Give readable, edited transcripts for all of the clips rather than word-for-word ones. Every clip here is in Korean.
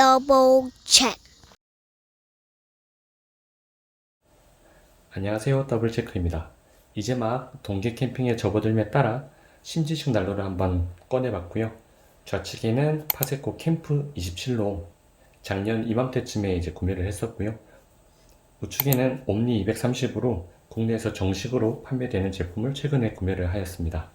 Double check. 안녕하세요, 더블체크입니다. 이제 막 동계 캠핑에 접어들며 따라 신지식 난로를 한번 꺼내봤고요. 좌측에는 파세코 캠프 27로 작년 이맘때쯤에 이제 구매를 했었고요. 우측에는 옴니 230으로 국내에서 정식으로 판매되는 제품을 최근에 구매를 하였습니다.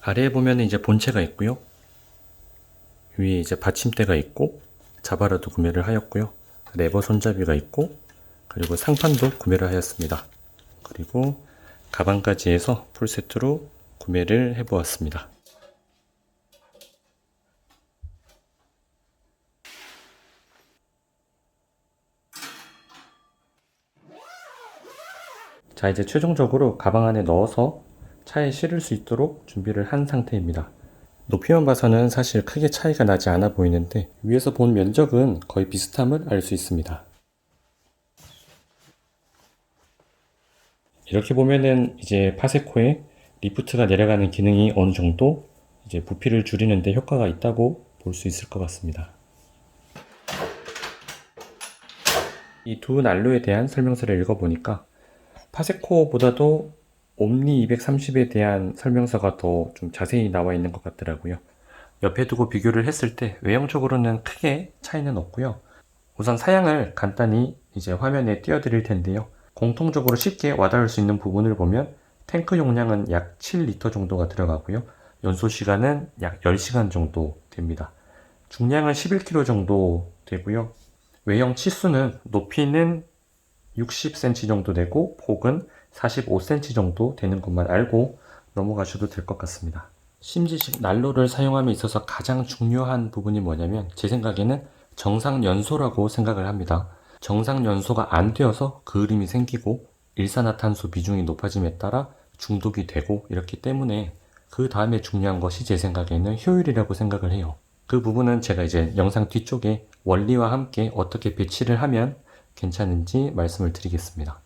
아래에 보면 이제 본체가 있고요. 위에 이제 받침대가 있고 자바라도 구매를 하였고요. 레버 손잡이가 있고 그리고 상판도 구매를 하였습니다. 그리고 가방까지 해서 풀세트로 구매를 해보았습니다. 자, 이제 최종적으로 가방 안에 넣어서 차에 실을 수 있도록 준비를 한 상태입니다. 높이만 봐서는 사실 크게 차이가 나지 않아 보이는데 위에서 본 면적은 거의 비슷함을 알 수 있습니다. 이렇게 보면은 이제 파세코에 리프트가 내려가는 기능이 어느 정도 이제 부피를 줄이는 데 효과가 있다고 볼 수 있을 것 같습니다. 이 두 난로에 대한 설명서를 읽어보니까 파세코보다도 옴니 230에 대한 설명서가 더 좀 자세히 나와 있는 것 같더라고요. 옆에 두고 비교를 했을 때 외형적으로는 크게 차이는 없고요. 우선 사양을 간단히 이제 화면에 띄워드릴 텐데요. 공통적으로 쉽게 와닿을 수 있는 부분을 보면 탱크 용량은 약 7리터 정도가 들어가고요. 연소 시간은 약 10시간 정도 됩니다. 중량은 11kg 정도 되고요. 외형 치수는 높이는 60cm 정도 되고 폭은 45cm 정도 되는 것만 알고 넘어가셔도 될 것 같습니다. 심지식 난로를 사용함에 있어서 가장 중요한 부분이 뭐냐면 제 생각에는 정상 연소라고 생각을 합니다. 정상 연소가 안 되어서 그을음이 생기고 일산화탄소 비중이 높아짐에 따라 중독이 되고 이렇기 때문에 그 다음에 중요한 것이 제 생각에는 효율이라고 생각을 해요. 그 부분은 제가 이제 영상 뒤쪽에 원리와 함께 어떻게 배치를 하면 괜찮은지 말씀을 드리겠습니다.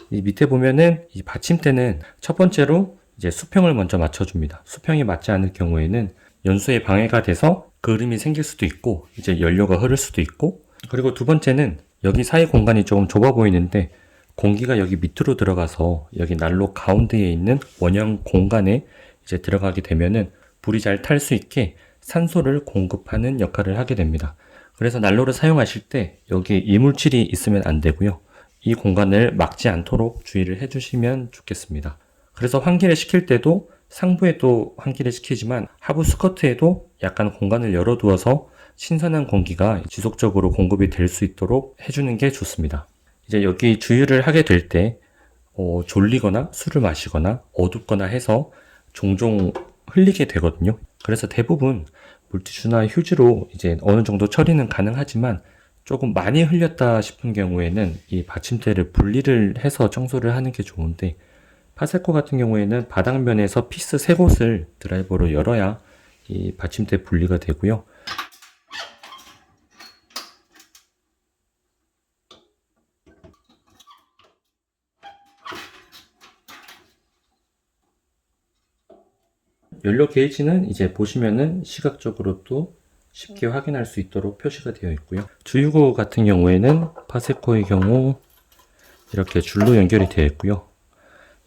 이 밑에 보면은 이 받침대는 첫 번째로 이제 수평을 먼저 맞춰줍니다. 수평이 맞지 않을 경우에는 연소에 방해가 돼서 그을음이 생길 수도 있고 이제 연료가 흐를 수도 있고 그리고 두 번째는 여기 사이 공간이 조금 좁아 보이는데 공기가 여기 밑으로 들어가서 여기 난로 가운데에 있는 원형 공간에 이제 들어가게 되면은 불이 잘 탈 수 있게 산소를 공급하는 역할을 하게 됩니다. 그래서 난로를 사용하실 때 여기에 이물질이 있으면 안 되고요. 이 공간을 막지 않도록 주의를 해주시면 좋겠습니다. 그래서 환기를 시킬 때도 상부에도 환기를 시키지만 하부 스커트에도 약간 공간을 열어두어서 신선한 공기가 지속적으로 공급이 될 수 있도록 해주는 게 좋습니다. 이제 여기 주유를 하게 될 때 졸리거나 술을 마시거나 어둡거나 해서 종종 흘리게 되거든요. 그래서 대부분 물티슈나 휴지로 이제 어느 정도 처리는 가능하지만 조금 많이 흘렸다 싶은 경우에는 이 받침대를 분리를 해서 청소를 하는 게 좋은데 파세코 같은 경우에는 바닥면에서 피스 3곳을 드라이버로 열어야 이 받침대 분리가 되고요. 연료 게이지는 이제 보시면은 시각적으로도 쉽게 확인할 수 있도록 표시가 되어 있고요. 주유구 같은 경우에는 파세코의 경우 이렇게 줄로 연결이 되어 있고요.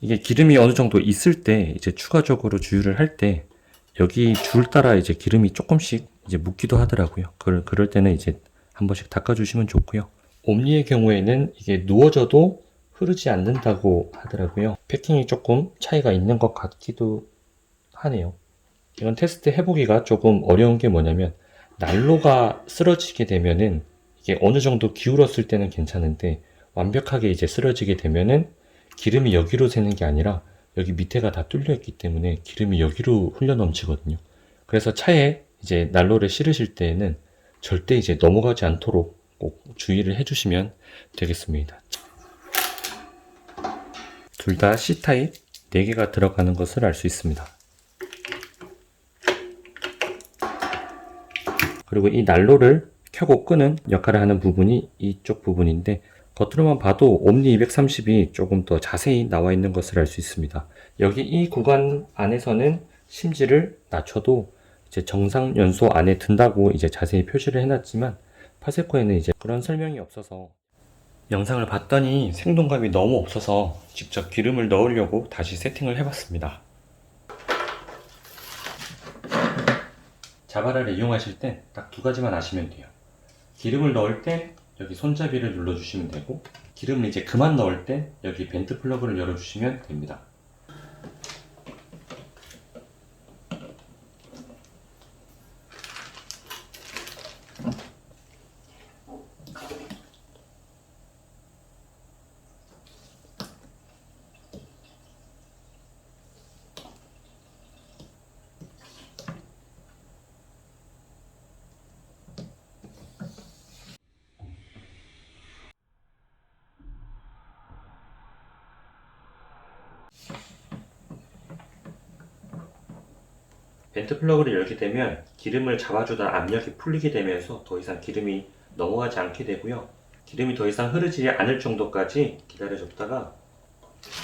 이게 기름이 어느 정도 있을 때 이제 추가적으로 주유를 할 때 여기 줄 따라 이제 기름이 조금씩 이제 묻기도 하더라고요. 그럴 때는 이제 한 번씩 닦아주시면 좋고요. 옴니의 경우에는 이게 누워져도 흐르지 않는다고 하더라고요. 패킹이 조금 차이가 있는 것 같기도 하네요. 이건 테스트 해보기가 조금 어려운 게 뭐냐면 난로가 쓰러지게 되면은 이게 어느 정도 기울었을 때는 괜찮은데 완벽하게 이제 쓰러지게 되면은 기름이 여기로 새는 게 아니라 여기 밑에가 다 뚫려 있기 때문에 기름이 여기로 흘러 넘치거든요. 그래서 차에 이제 난로를 실으실 때에는 절대 이제 넘어가지 않도록 꼭 주의를 해주시면 되겠습니다. 둘 다 C타입 4개가 들어가는 것을 알 수 있습니다. 그리고 이 난로를 켜고 끄는 역할을 하는 부분이 이쪽 부분인데, 겉으로만 봐도 옴니 230이 조금 더 자세히 나와 있는 것을 알 수 있습니다. 여기 이 구간 안에서는 심지를 낮춰도 이제 정상 연소 안에 든다고 이제 자세히 표시를 해놨지만, 파세코에는 이제 그런 설명이 없어서 영상을 봤더니 생동감이 너무 없어서 직접 기름을 넣으려고 다시 세팅을 해봤습니다. 자바라를 이용하실 때 딱 2가지만 아시면 돼요. 기름을 넣을 때 여기 손잡이를 눌러주시면 되고, 기름을 이제 그만 넣을 때 여기 벤트 플러그를 열어주시면 됩니다. 벤트 플러그를 열게 되면 기름을 잡아주던 압력이 풀리게 되면서 더 이상 기름이 넘어가지 않게 되고요. 기름이 더 이상 흐르지 않을 정도까지 기다려줬다가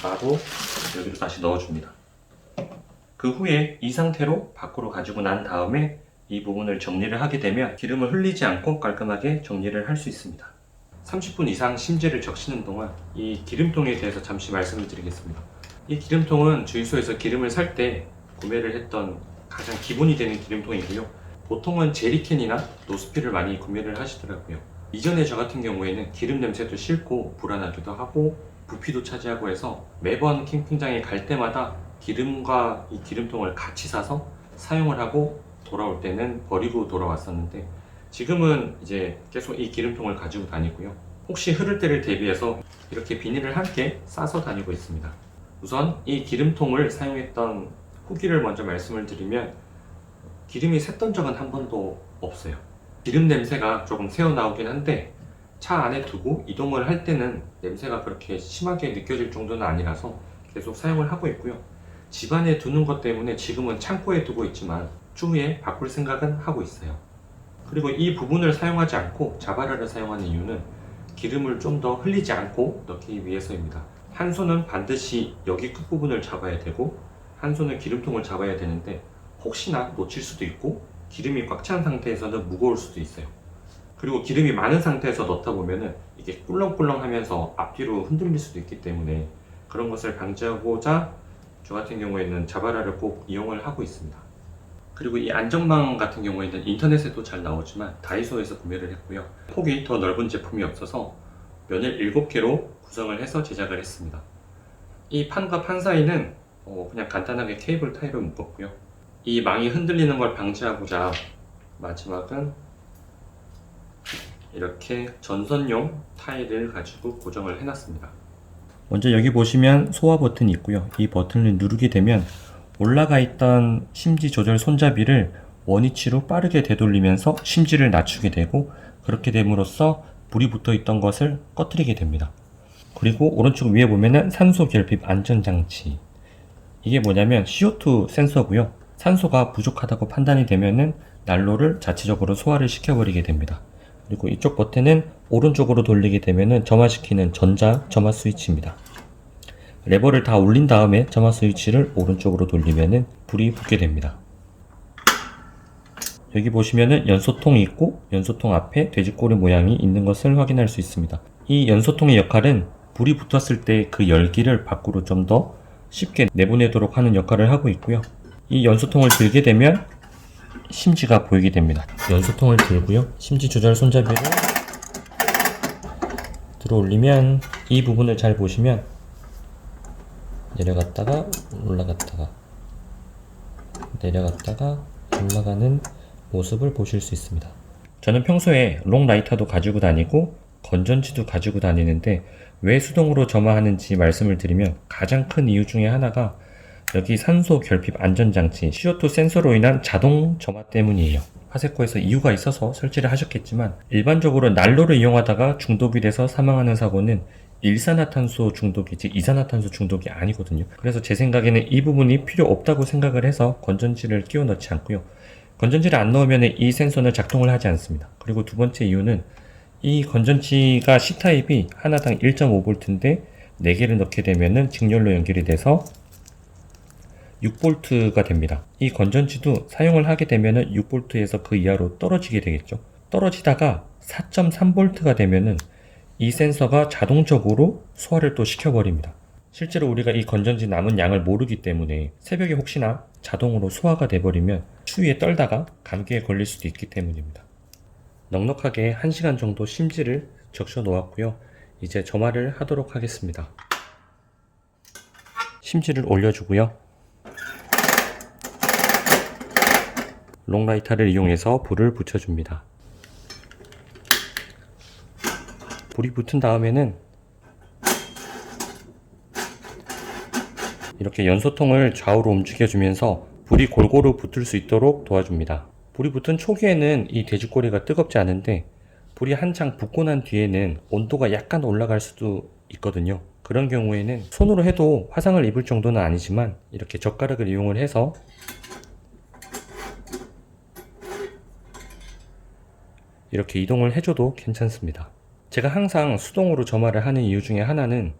바로 여기로 다시 넣어줍니다. 그 후에 이 상태로 밖으로 가지고 난 다음에 이 부분을 정리를 하게 되면 기름을 흘리지 않고 깔끔하게 정리를 할 수 있습니다. 30분 이상 심지를 적시는 동안 이 기름통에 대해서 잠시 말씀을 드리겠습니다. 이 기름통은 주유소에서 기름을 살 때 구매를 했던 가장 기본이 되는 기름통이고요. 보통은 제리캔이나 노스피를 많이 구매를 하시더라고요. 이전에 저 같은 경우에는 기름 냄새도 싫고 불안하기도 하고 부피도 차지하고 해서 매번 캠핑장에 갈 때마다 기름과 이 기름통을 같이 사서 사용을 하고 돌아올 때는 버리고 돌아왔었는데, 지금은 이제 계속 이 기름통을 가지고 다니고요. 혹시 흐를 때를 대비해서 이렇게 비닐을 함께 싸서 다니고 있습니다. 우선 이 기름통을 사용했던 후기를 먼저 말씀을 드리면, 기름이 샜던 적은 한 번도 없어요. 기름 냄새가 조금 새어나오긴 한데 차 안에 두고 이동을 할 때는 냄새가 그렇게 심하게 느껴질 정도는 아니라서 계속 사용을 하고 있고요. 집 안에 두는 것 때문에 지금은 창고에 두고 있지만 추후에 바꿀 생각은 하고 있어요. 그리고 이 부분을 사용하지 않고 자바라를 사용하는 이유는 기름을 좀 더 흘리지 않고 넣기 위해서입니다. 한 손은 반드시 여기 끝부분을 잡아야 되고 한 손은 기름통을 잡아야 되는데, 혹시나 놓칠 수도 있고 기름이 꽉 찬 상태에서는 무거울 수도 있어요. 그리고 기름이 많은 상태에서 넣다 보면은 이게 꿀렁꿀렁 하면서 앞뒤로 흔들릴 수도 있기 때문에 그런 것을 방지하고자 저 같은 경우에는 자바라를 꼭 이용을 하고 있습니다. 그리고 이 안전망 같은 경우에는 인터넷에도 잘 나오지만 다이소에서 구매를 했고요. 폭이 더 넓은 제품이 없어서 면을 7개로 구성을 해서 제작을 했습니다. 이 판과 판 사이는 그냥 간단하게 케이블 타입을 묶었고요. 이 망이 흔들리는 걸 방지하고자 마지막은 이렇게 전선용 타일을 가지고 고정을 해놨습니다. 먼저 여기 보시면 소화 버튼이 있고요. 이 버튼을 누르게 되면 올라가 있던 심지 조절 손잡이를 원위치로 빠르게 되돌리면서 심지를 낮추게 되고, 그렇게 됨으로써 불이 붙어 있던 것을 꺼트리게 됩니다. 그리고 오른쪽 위에 보면은 산소 결핍 안전장치, 이게 뭐냐면 CO2 센서고요. 산소가 부족하다고 판단이 되면은 난로를 자체적으로 소화를 시켜버리게 됩니다. 그리고 이쪽 버튼은 오른쪽으로 돌리게 되면은 점화시키는 전자 점화 스위치입니다. 레버를 다 올린 다음에 점화 스위치를 오른쪽으로 돌리면은 불이 붙게 됩니다. 여기 보시면은 연소통이 있고 연소통 앞에 돼지꼬리 모양이 있는 것을 확인할 수 있습니다. 이 연소통의 역할은 불이 붙었을 때 그 열기를 밖으로 좀 더 쉽게 내보내도록 하는 역할을 하고 있고요. 이 연소통을 들게 되면 심지가 보이게 됩니다. 연소통을 들고요. 심지 조절 손잡이를 들어 올리면 이 부분을 잘 보시면 내려갔다가 올라갔다가 내려갔다가 올라가는 모습을 보실 수 있습니다. 저는 평소에 롱라이터도 가지고 다니고 건전지도 가지고 다니는데 왜 수동으로 점화하는지 말씀을 드리면, 가장 큰 이유 중에 하나가 여기 산소 결핍 안전장치 CO2 센서로 인한 자동 점화 때문이에요. 파세코에서 이유가 있어서 설치를 하셨겠지만 일반적으로 난로를 이용하다가 중독이 돼서 사망하는 사고는 일산화탄소 중독이지 이산화탄소 중독이 아니거든요. 그래서 제 생각에는 이 부분이 필요 없다고 생각을 해서 건전지를 끼워 넣지 않고요. 건전지를 안 넣으면 이 센서는 작동을 하지 않습니다. 그리고 두 번째 이유는 이 건전지가 C타입이 하나당 1.5V인데 4개를 넣게 되면은 직렬로 연결이 돼서 6V가 됩니다. 이 건전지도 사용을 하게 되면은 6V에서 그 이하로 떨어지게 되겠죠. 떨어지다가 4.3V가 되면은 이 센서가 자동적으로 소화를 또 시켜버립니다. 실제로 우리가 이 건전지 남은 양을 모르기 때문에 새벽에 혹시나 자동으로 소화가 돼버리면 추위에 떨다가 감기에 걸릴 수도 있기 때문입니다. 넉넉하게 1시간 정도 심지를 적셔 놓았고요. 이제 점화를 하도록 하겠습니다. 심지를 올려주고요. 롱라이터를 이용해서 불을 붙여줍니다. 불이 붙은 다음에는 이렇게 연소통을 좌우로 움직여주면서 불이 골고루 붙을 수 있도록 도와줍니다. 불이 붙은 초기에는 이 돼지꼬리가 뜨겁지 않은데 불이 한창 붙고 난 뒤에는 온도가 약간 올라갈 수도 있거든요. 그런 경우에는 손으로 해도 화상을 입을 정도는 아니지만 이렇게 젓가락을 이용을 해서 이렇게 이동을 해줘도 괜찮습니다. 제가 항상 수동으로 점화를 하는 이유 중에 하나는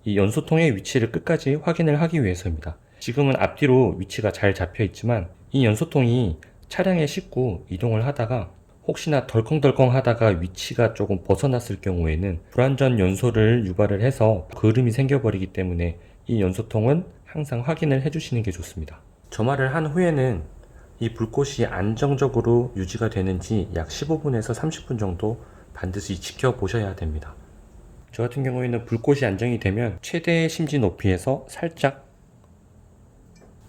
이 연소통의 위치를 끝까지 확인을 하기 위해서입니다. 지금은 앞뒤로 위치가 잘 잡혀 있지만 이 연소통이 차량에 싣고 이동을 하다가 혹시나 덜컹덜컹 하다가 위치가 조금 벗어났을 경우에는 불완전 연소를 유발을 해서 그름이 생겨버리기 때문에 이 연소통은 항상 확인을 해주시는 게 좋습니다. 점화를 한 후에는 이 불꽃이 안정적으로 유지가 되는지 약 15분에서 30분 정도 반드시 지켜보셔야 됩니다. 저 같은 경우에는 불꽃이 안정이 되면 최대 심지 높이에서 살짝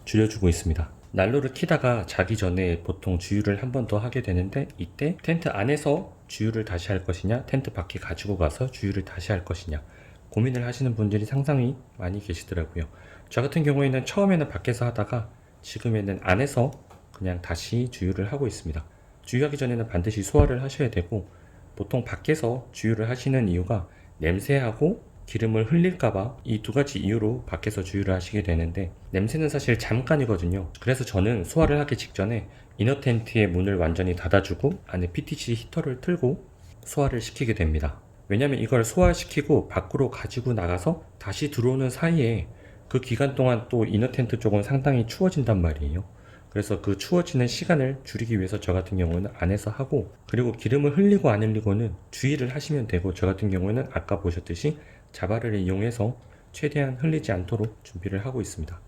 줄여주고 있습니다. 난로를 켜다가 자기 전에 보통 주유를 한 번 더 하게 되는데 이때 텐트 안에서 주유를 다시 할 것이냐 텐트 밖에 가지고 가서 주유를 다시 할 것이냐 고민을 하시는 분들이 상당히 많이 계시더라고요. 저 같은 경우에는 처음에는 밖에서 하다가 지금에는 안에서 그냥 다시 주유를 하고 있습니다. 주유하기 전에는 반드시 소화를 하셔야 되고 보통 밖에서 주유를 하시는 이유가 냄새하고 기름을 흘릴까봐 이 두 가지 이유로 밖에서 주유를 하시게 되는데 냄새는 사실 잠깐이거든요. 그래서 저는 소화를 하기 직전에 이너 텐트의 문을 완전히 닫아주고 안에 PTC 히터를 틀고 소화를 시키게 됩니다. 왜냐면 이걸 소화시키고 밖으로 가지고 나가서 다시 들어오는 사이에 그 기간 동안 또 이너 텐트 쪽은 상당히 추워진단 말이에요. 그래서 그 추워지는 시간을 줄이기 위해서 저 같은 경우는 안에서 하고 그리고 기름을 흘리고 안 흘리고는 주의를 하시면 되고 저 같은 경우는 아까 보셨듯이 자바를 이용해서 최대한 흘리지 않도록 준비를 하고 있습니다.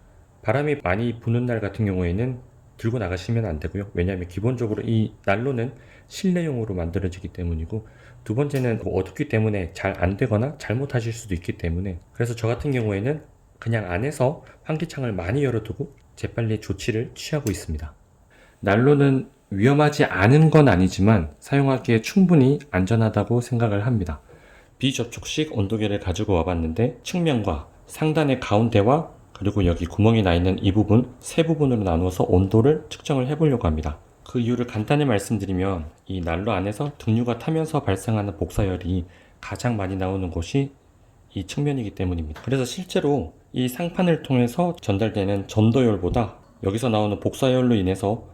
바람이 많이 부는 날 같은 경우에는 들고 나가시면 안 되고요. 왜냐하면 기본적으로 이 난로는 실내용으로 만들어지기 때문이고 두 번째는 어둡기 때문에 잘 안 되거나 잘못하실 수도 있기 때문에 그래서 저 같은 경우에는 그냥 안에서 환기창을 많이 열어두고 재빨리 조치를 취하고 있습니다. 난로는 위험하지 않은 건 아니지만 사용하기에 충분히 안전하다고 생각을 합니다. 비접촉식 온도계를 가지고 와봤는데 측면과 상단의 가운데와 그리고 여기 구멍이 나 있는 이 부분 세 부분으로 나누어서 온도를 측정을 해보려고 합니다. 그 이유를 간단히 말씀드리면 이 난로 안에서 등유가 타면서 발생하는 복사열이 가장 많이 나오는 곳이 이 측면이기 때문입니다. 그래서 실제로 이 상판을 통해서 전달되는 전도열보다 여기서 나오는 복사열로 인해서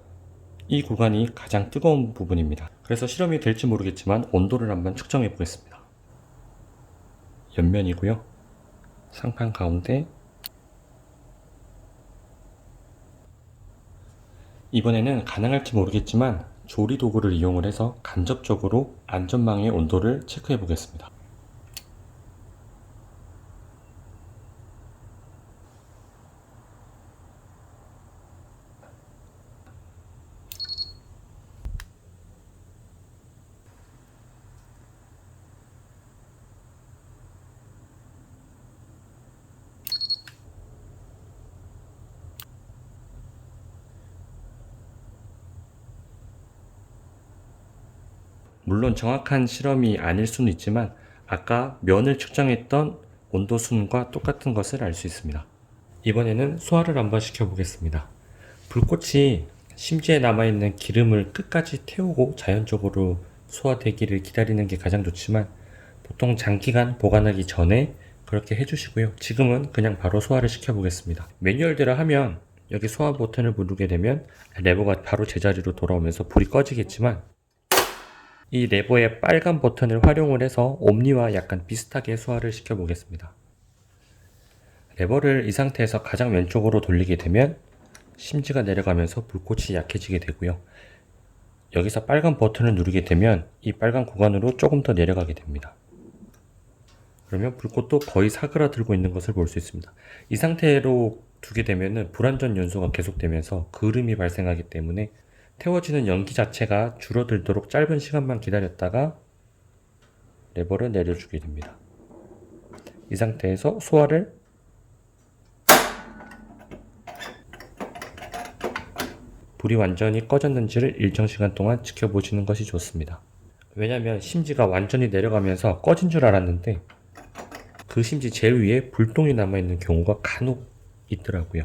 이 구간이 가장 뜨거운 부분입니다. 그래서 실험이 될지 모르겠지만 온도를 한번 측정해 보겠습니다. 옆면이고요. 상판 가운데 이번에는 가능할지 모르겠지만 조리 도구를 이용을 해서 간접적으로 안전망의 온도를 체크해 보겠습니다. 물론 정확한 실험이 아닐 수는 있지만 아까 면을 측정했던 온도순과 똑같은 것을 알 수 있습니다. 이번에는 소화를 한번 시켜 보겠습니다. 불꽃이 심지에 남아있는 기름을 끝까지 태우고 자연적으로 소화되기를 기다리는 게 가장 좋지만 보통 장기간 보관하기 전에 그렇게 해주시고요. 지금은 그냥 바로 소화를 시켜보겠습니다. 매뉴얼대로 하면 여기 소화 버튼을 누르게 되면 레버가 바로 제자리로 돌아오면서 불이 꺼지겠지만 이 레버의 빨간 버튼을 활용을 해서 옴니와 약간 비슷하게 소화를 시켜보겠습니다. 레버를 이 상태에서 가장 왼쪽으로 돌리게 되면 심지가 내려가면서 불꽃이 약해지게 되고요. 여기서 빨간 버튼을 누르게 되면 이 빨간 구간으로 조금 더 내려가게 됩니다. 그러면 불꽃도 거의 사그라들고 있는 것을 볼 수 있습니다. 이 상태로 두게 되면 불완전 연소가 계속되면서 그을음이 발생하기 때문에 태워지는 연기 자체가 줄어들도록 짧은 시간만 기다렸다가 레버를 내려주게 됩니다. 이 상태에서 소화를 불이 완전히 꺼졌는지를 일정 시간 동안 지켜보시는 것이 좋습니다. 왜냐면 심지가 완전히 내려가면서 꺼진 줄 알았는데 그 심지 제일 위에 불똥이 남아있는 경우가 간혹 있더라고요.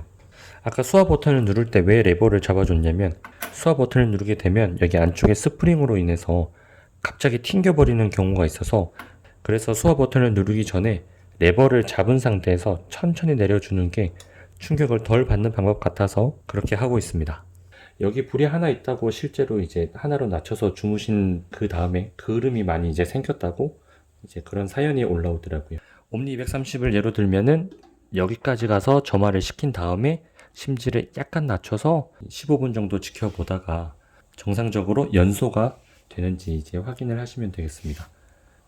아까 수화 버튼을 누를 때 왜 레버를 잡아줬냐면 수화 버튼을 누르게 되면 여기 안쪽에 스프링으로 인해서 갑자기 튕겨버리는 경우가 있어서 그래서 수화 버튼을 누르기 전에 레버를 잡은 상태에서 천천히 내려주는 게 충격을 덜 받는 방법 같아서 그렇게 하고 있습니다. 여기 불이 하나 있다고 실제로 이제 하나로 낮춰서 주무신 그 다음에 그을음이 많이 이제 생겼다고 이제 그런 사연이 올라오더라고요. 옴니 230을 예로 들면은 여기까지 가서 점화를 시킨 다음에 심지를 약간 낮춰서 15분 정도 지켜보다가 정상적으로 연소가 되는지 이제 확인을 하시면 되겠습니다.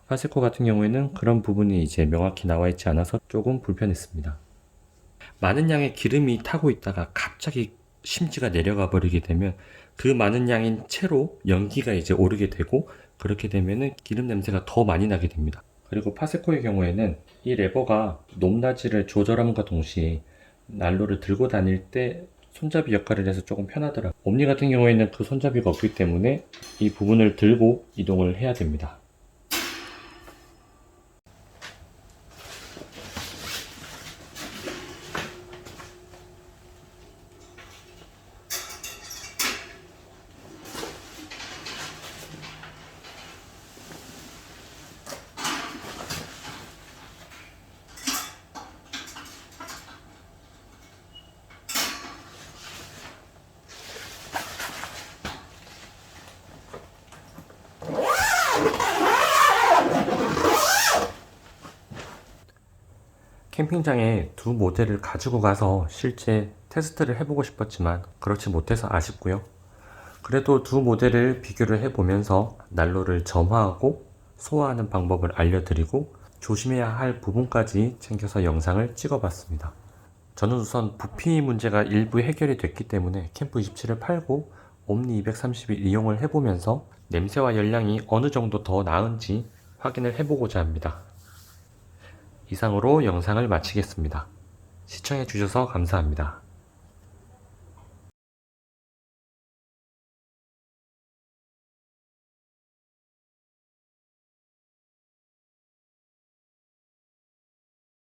파세코 같은 경우에는 그런 부분이 이제 명확히 나와 있지 않아서 조금 불편했습니다. 많은 양의 기름이 타고 있다가 갑자기 심지가 내려가 버리게 되면 그 많은 양인 채로 연기가 이제 오르게 되고 그렇게 되면은 기름 냄새가 더 많이 나게 됩니다. 그리고 파세코의 경우에는 이 레버가 높낮이를 조절함과 동시에 난로를 들고 다닐 때 손잡이 역할을 해서 조금 편하더라고요. 옴니 같은 경우에는 그 손잡이가 없기 때문에 이 부분을 들고 이동을 해야 됩니다. 캠핑장에 두 모델을 가지고 가서 실제 테스트를 해보고 싶었지만 그렇지 못해서 아쉽고요. 그래도 두 모델을 비교를 해보면서 난로를 점화하고 소화하는 방법을 알려드리고 조심해야 할 부분까지 챙겨서 영상을 찍어봤습니다. 저는 우선 부피 문제가 일부 해결이 됐기 때문에 캠프27을 팔고 옴니 230을 이용을 해보면서 냄새와 열량이 어느 정도 더 나은지 확인을 해보고자 합니다. 이상으로 영상을 마치겠습니다. 시청해주셔서 감사합니다.